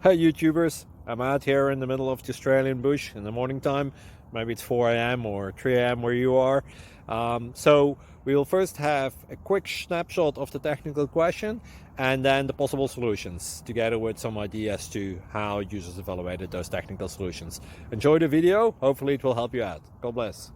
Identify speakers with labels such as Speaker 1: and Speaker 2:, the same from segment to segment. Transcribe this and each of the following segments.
Speaker 1: Hey YouTubers, I'm out here in the middle of the Australian bush in the morning time. Maybe it's 4 a.m. or 3 a.m. where you are. So we will first have a quick snapshot of the technical question and then the possible solutions, together with some ideas to how users evaluated those technical solutions. Enjoy the video, hopefully it will help you out. God bless.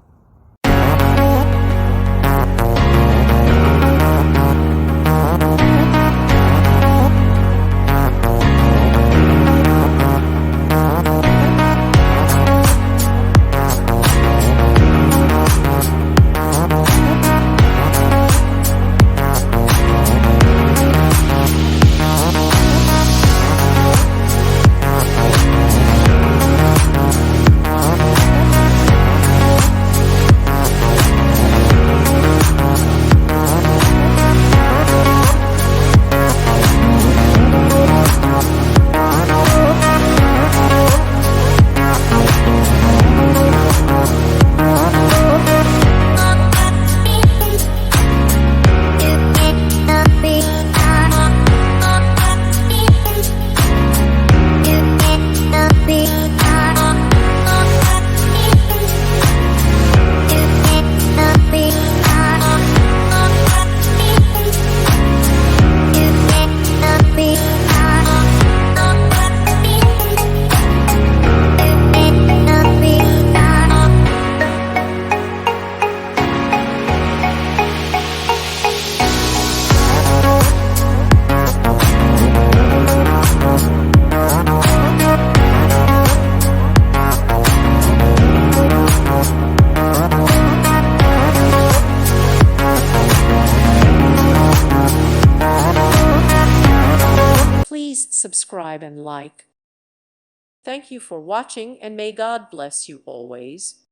Speaker 2: Please subscribe and like. Thank you for watching, and may God bless you always.